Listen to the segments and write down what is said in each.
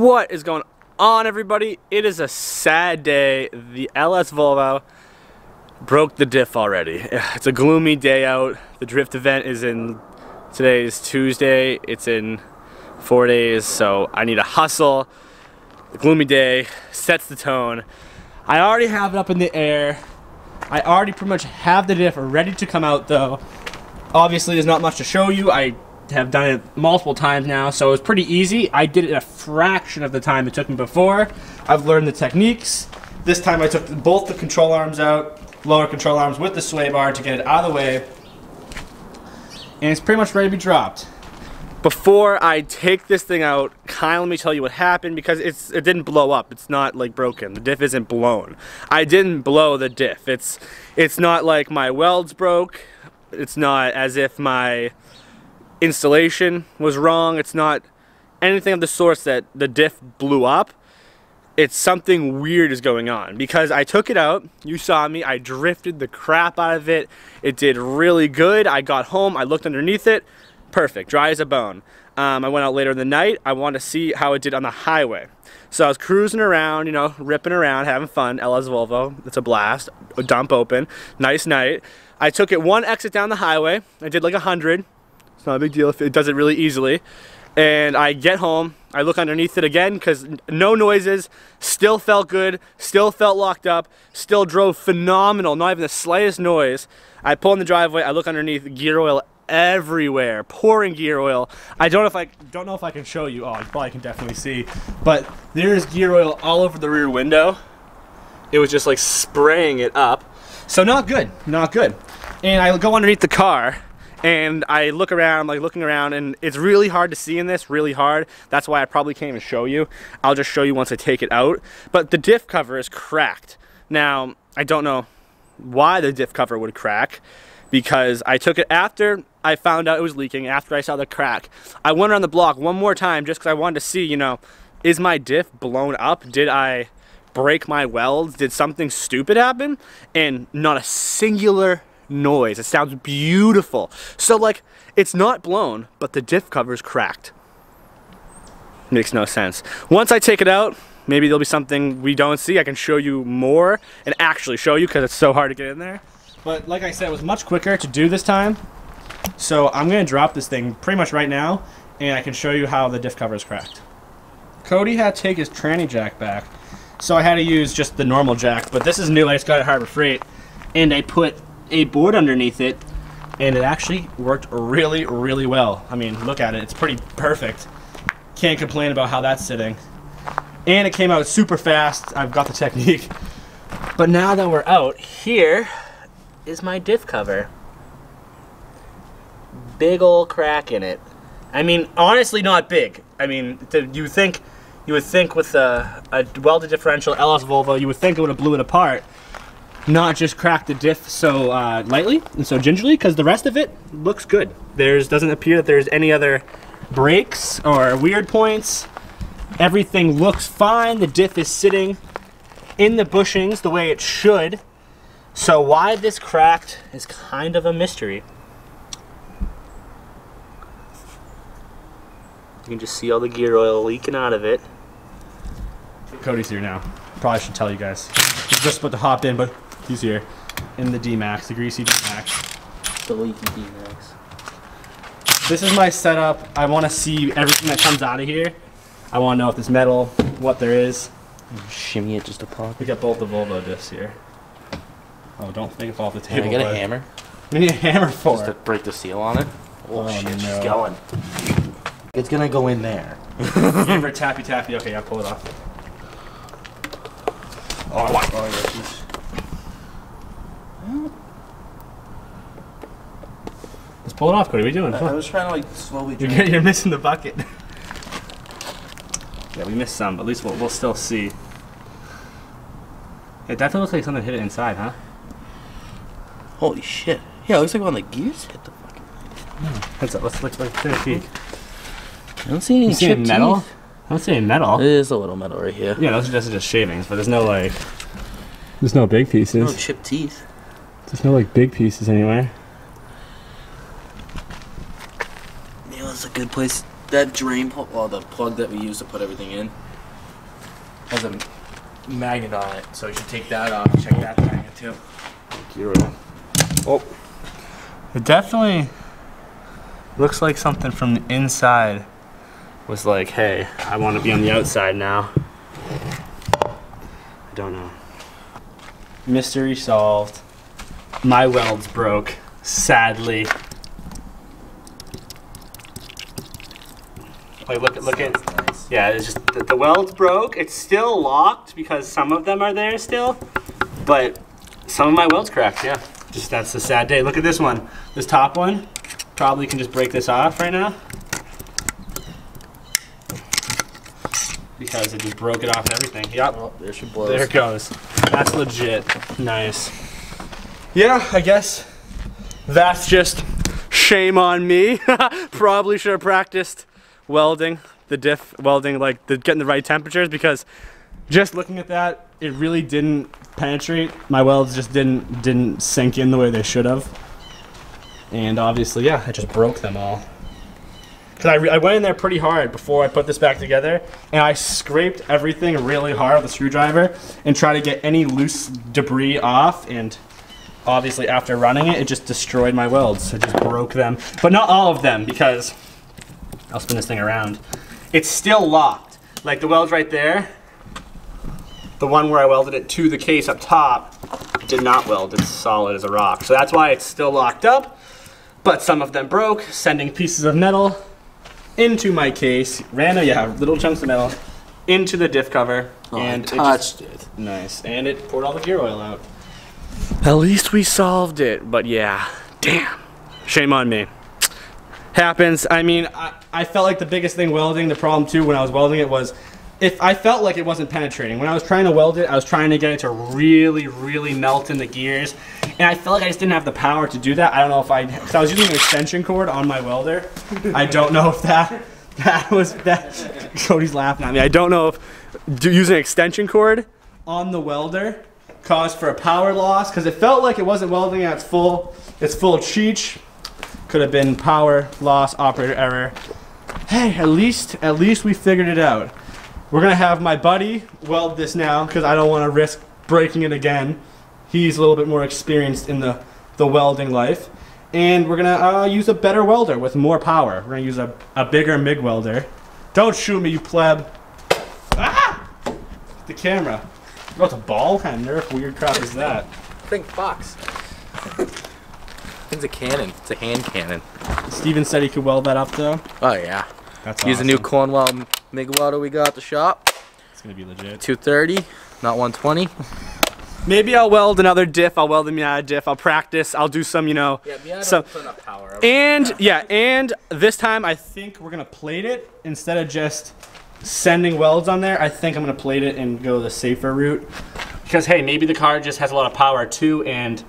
What is going on, everybody? It is a sad day. The LS Volvo broke the diff already. It's a gloomy day out. The drift event is in, today is Tuesday. It's in 4 days, so I need to hustle. The gloomy day sets the tone. I already have it up in the air. I already pretty much have the diff ready to come out though. Obviously there's not much to show you. I have done it multiple times now, so it was pretty easy. I did it a fraction of the time it took me before. I've learned the techniques. This time I took both the control arms out, lower control arms with the sway bar to get it out of the way. And it's pretty much ready to be dropped. Before I take this thing out, let me tell you what happened, because it didn't blow up. It's not like broken. The diff isn't blown. I didn't blow the diff. It's not like my welds broke. It's not as if my installation was wrong. It's not anything of the sort that the diff blew up. It's something weird is going on, because I took it out. You saw me. I drifted the crap out of it. It did really good. I got home. I looked underneath it. Perfect, dry as a bone. I went out later in the night. I wanted to see how it did on the highway. So I was cruising around, you know, ripping around, having fun. LS Volvo, it's a blast. A dump open, nice night. I took it one exit down the highway. I did like 100. It's not a big deal if it does it really easily. And I get home. I look underneath it again because no noises. Still felt good. Still felt locked up. Still drove phenomenal. Not even the slightest noise. I pull in the driveway. I look underneath. Gear oil everywhere, pouring gear oil. I don't know if I can show you. Oh, you probably can definitely see, but there's gear oil all over the rear window. It was just like spraying it up. So not good, not good. And I go underneath the car and I look around, I'm like looking around, and it's really hard to see in this, really hard. That's why I probably can't even show you. I'll just show you once I take it out. But the diff cover is cracked. Now, I don't know why the diff cover would crack, because I took it after I found out it was leaking, after I saw the crack. I went around the block one more time just because I wanted to see, you know, is my diff blown up? Did I break my welds? Did something stupid happen? And not a singular noise. It sounds beautiful. So like, it's not blown, but the diff cover is cracked. Makes no sense. Once I take it out, maybe there'll be something we don't see. I can show you more and actually show you, because it's so hard to get in there. But like I said, it was much quicker to do this time. So I'm going to drop this thing pretty much right now, and I can show you how the diff cover is cracked. Cody had to take his tranny jack back, so I had to use just the normal jack. But this is new. I just got it at Harbor Freight, and I put a board underneath it, and it actually worked really, really well. I mean, look at it. It's pretty perfect. Can't complain about how that's sitting. And it came out super fast. I've got the technique. But now that we're out, here is my diff cover. Big old crack in it. I mean, honestly, not big. I mean, you would think with a welded differential LS Volvo, you would think it would have blew it apart, not just crack the diff so lightly and so gingerly, because the rest of it looks good. Doesn't appear that there's any other breaks or weird points. Everything looks fine. The diff is sitting in the bushings the way it should. So why this cracked is kind of a mystery. You can just see all the gear oil leaking out of it. Cody's here now. Probably should tell you guys. He's just about to hop in, but he's here. In the D-Max, the greasy D-Max. The leaky D-Max. This is my setup. I want to see everything that comes out of here. I want to know if there's metal, what there is. Shimmy it just to pop. We got both the Volvo diffs here. Oh, don't make it fall off the table. Can I get a hammer? We need a hammer for just to break the seal on it. Oh shit, no. she's going. It's gonna go in there. Give her tappy tappy. Okay, I'll pull it off. Oh, what? Oh yeah, she's... Let's pull it off, Cody. What are you doing? I was trying to like slowly. You're missing the bucket. Yeah, we missed some, but at least we'll still see. It definitely looks like something hit it inside, huh? Holy shit! Yeah, it looks like one of the gears hit the fucking. Heads up. Let's take a peek. I don't see any chipped metal. teeth. I don't see any metal. There's a little metal right here. Yeah, those are just shavings, but there's no like. There's no big pieces. No chipped teeth. There's no like big pieces anywhere. Yeah, that's a good place. That drain plug, well, the plug that we use to put everything in, has a magnet on it, so you should take that off. Check that magnet too. Oh, it definitely looks like something from the inside was like, hey, I want to be on the outside now. I don't know. Mystery solved. My welds broke, sadly. Wait, look at. Nice. Yeah, it's just the welds broke. It's still locked because some of them are there still, but some of my welds cracked. Yeah, just that's a sad day. Look at this one. This top one. Probably can just break this off right now because it just broke it off everything. Yep. Oh, there she blows. There it goes. That's legit. Nice. Yeah, I guess that's just shame on me. Probably should have practiced welding, the diff welding, like getting the right temperatures, because just looking at that, it really didn't penetrate. My welds just didn't sink in the way they should have. And obviously, yeah, I just broke them all. Because I went in there pretty hard before I put this back together, and I scraped everything really hard with a screwdriver and tried to get any loose debris off, and obviously after running it, it just destroyed my welds. It just broke them. But not all of them, because I'll spin this thing around. It's still locked. Like the welds right there, the one where I welded it to the case up top, did not weld. It's solid as a rock. So that's why it's still locked up. But some of them broke, sending pieces of metal into my case. Little chunks of metal into the diff cover. Oh, and I touched it. Nice. And it poured all the gear oil out. At least we solved it. But yeah, damn. Shame on me. Happens. I mean, I felt like the biggest thing welding, the problem too when I was welding it was, if I felt like it wasn't penetrating. When I was trying to weld it, I was trying to get it to really, really melt in the gears. And I felt like I just didn't have the power to do that. I don't know if because I was using an extension cord on my welder. I don't know if that was, Cody's laughing at me. I don't know if using an extension cord on the welder caused for a power loss, because it felt like it wasn't welding at its full cheech. Could have been power loss, operator error. Hey, at least we figured it out. We're gonna have my buddy weld this now, because I don't want to risk breaking it again. He's a little bit more experienced in the welding life. And we're gonna use a better welder with more power. We're gonna use a bigger MIG welder. Don't shoot me, you pleb. Ah! The camera. Oh, it's a ball? What kind of Nerf weird crap is that? Think box. It's a cannon. It's a hand cannon. Steven said he could weld that up though. Oh yeah. That's Use awesome. a new Cornwell MIG welder we got at the shop. It's gonna be legit. 230, not 120. Maybe I'll weld another diff. I'll weld the Miata diff. I'll practice. I'll do some, some. Power. And this time I think we're gonna plate it instead of just sending welds on there. I think I'm gonna plate it and go the safer route. Because hey, maybe the car just has a lot of power too, and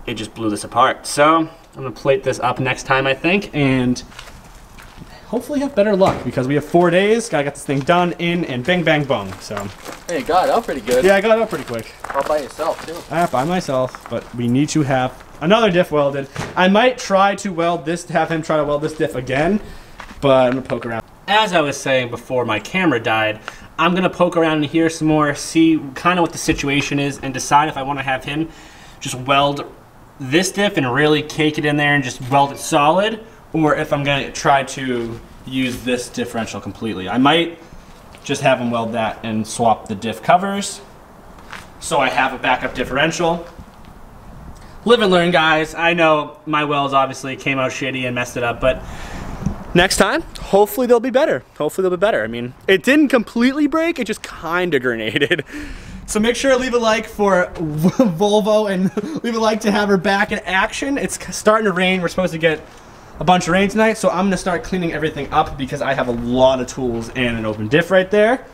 it just blew this apart. So I'm gonna plate this up next time, I think, and hopefully have better luck, because we have 4 days. Gotta get this thing done in and bang bang bong. So. Hey, you got it out pretty good. Yeah, I got it out pretty quick. All by yourself too. By myself, but we need to have another diff welded. I might try to weld this, have him try to weld this diff again, but I'm gonna poke around. As I was saying before my camera died, I'm gonna poke around in here some more, see kind of what the situation is, and decide if I want to have him just weld this diff and really cake it in there and just weld it solid, or if I'm gonna try to use this differential completely. I might just have him weld that and swap the diff covers so I have a backup differential. Live and learn, guys. I know my welds obviously came out shitty and messed it up, but next time, hopefully they'll be better. Hopefully they'll be better. I mean, it didn't completely break, it just kinda grenaded. So make sure to leave a like for Volvo and leave a like to have her back in action. It's starting to rain. We're supposed to get a bunch of rain tonight, so I'm gonna start cleaning everything up because I have a lot of tools and an open diff right there.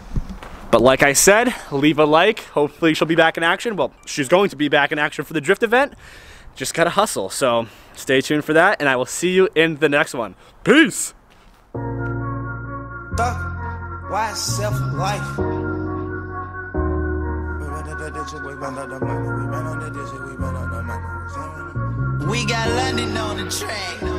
But like I said, leave a like. Hopefully she'll be back in action. Well, she's going to be back in action for the drift event. Just gotta hustle, so stay tuned for that, and I will see you in the next one. Peace! Why self-life? We got London on the track.